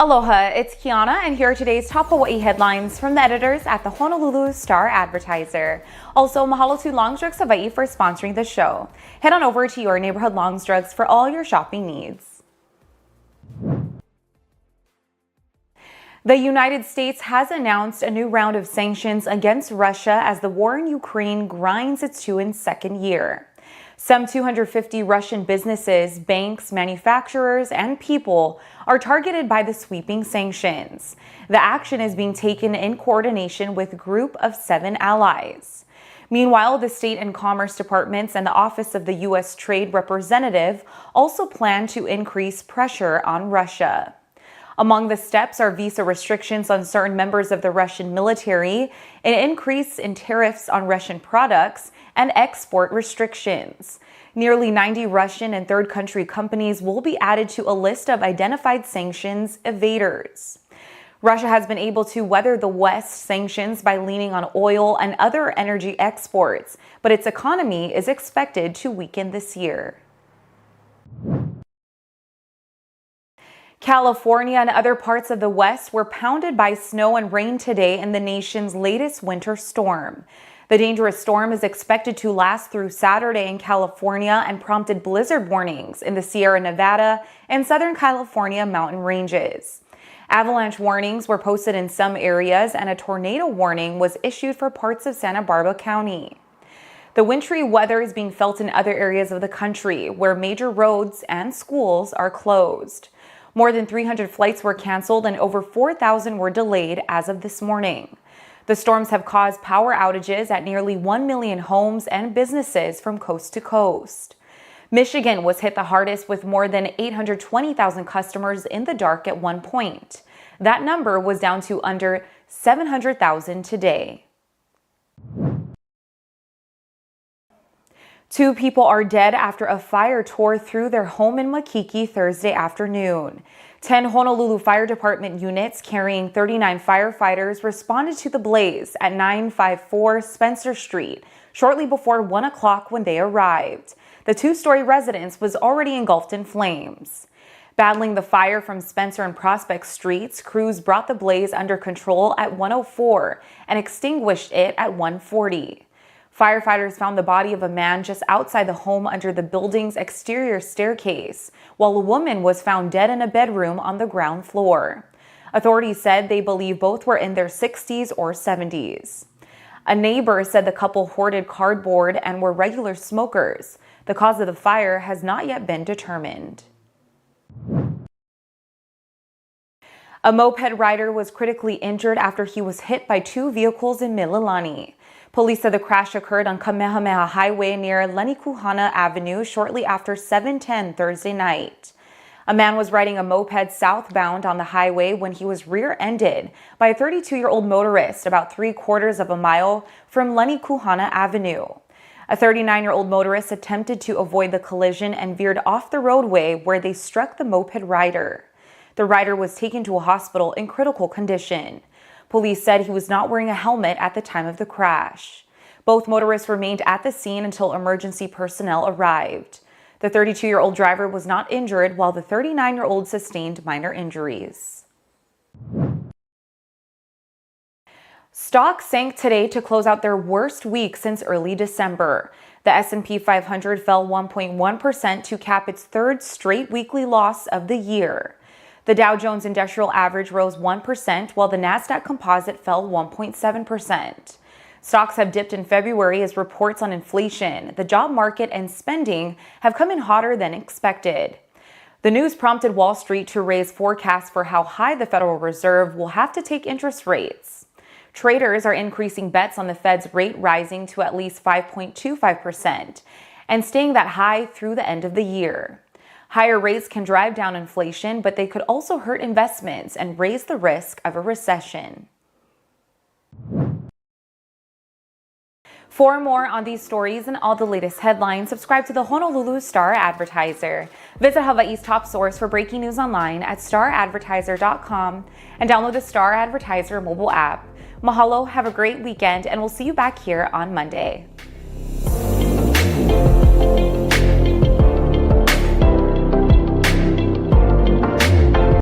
Aloha, it's Kiana, and here are today's top Hawaii headlines from the editors at the Honolulu Star-Advertiser. Also, mahalo to Longs Drugs Hawaii for sponsoring the show. Head on over to your neighborhood Longs Drugs for all your shopping needs. The United States has announced a new round of sanctions against Russia as the war in Ukraine grinds its to its second year. Some 250 Russian businesses, banks, manufacturers, and people are targeted by the sweeping sanctions. The action is being taken in coordination with a group of 7 allies. Meanwhile, the State and Commerce Departments and the Office of the U.S. Trade Representative also plan to increase pressure on Russia. Among the steps are visa restrictions on certain members of the Russian military, an increase in tariffs on Russian products, and export restrictions. Nearly 90 Russian and third country companies will be added to a list of identified sanctions evaders. Russia has been able to weather the West's sanctions by leaning on oil and other energy exports, but its economy is expected to weaken this year. California and other parts of the West were pounded by snow and rain today in the nation's latest winter storm. The dangerous storm is expected to last through Saturday in California and prompted blizzard warnings in the Sierra Nevada and Southern California mountain ranges. Avalanche warnings were posted in some areas, and a tornado warning was issued for parts of Santa Barbara County. The wintry weather is being felt in other areas of the country, where major roads and schools are closed. More than 300 flights were canceled and over 4,000 were delayed as of this morning. The storms have caused power outages at nearly 1 million homes and businesses from coast to coast. Michigan was hit the hardest with more than 820,000 customers in the dark at one point. That number was down to under 700,000 today. 2 people are dead after a fire tore through their home in Makiki Thursday afternoon. 10 Honolulu Fire Department units carrying 39 firefighters responded to the blaze at 954 Spencer Street shortly before 1 o'clock when they arrived. The 2-story residence was already engulfed in flames. Battling the fire from Spencer and Prospect Streets, crews brought the blaze under control at 104 and extinguished it at 140. Firefighters found the body of a man just outside the home under the building's exterior staircase, while a woman was found dead in a bedroom on the ground floor. Authorities said they believe both were in their 60s or 70s. A neighbor said the couple hoarded cardboard and were regular smokers. The cause of the fire has not yet been determined. A moped rider was critically injured after he was hit by 2 vehicles in Mililani. Police said the crash occurred on Kamehameha Highway near Lenikuhana Avenue shortly after 7:10 Thursday night. A man was riding a moped southbound on the highway when he was rear-ended by a 32-year-old motorist about 3/4 of a mile from Lenikuhana Avenue. A 39-year-old motorist attempted to avoid the collision and veered off the roadway where they struck the moped rider. The rider was taken to a hospital in critical condition. Police said he was not wearing a helmet at the time of the crash. Both motorists remained at the scene until emergency personnel arrived. The 32-year-old driver was not injured, while the 39-year-old sustained minor injuries. Stocks sank today to close out their worst week since early December. The S&P 500 fell 1.1% to cap its 3rd straight weekly loss of the year. The Dow Jones Industrial Average rose 1%, while the Nasdaq Composite fell 1.7%. Stocks have dipped in February as reports on inflation, the job market, and spending have come in hotter than expected. The news prompted Wall Street to raise forecasts for how high the Federal Reserve will have to take interest rates. Traders are increasing bets on the Fed's rate rising to at least 5.25% and staying that high through the end of the year. Higher rates can drive down inflation, but they could also hurt investments and raise the risk of a recession. For more on these stories and all the latest headlines, subscribe to the Honolulu Star-Advertiser. Visit Hawaii's top source for breaking news online at staradvertiser.com and download the Star-Advertiser mobile app. Mahalo, have a great weekend, and we'll see you back here on Monday.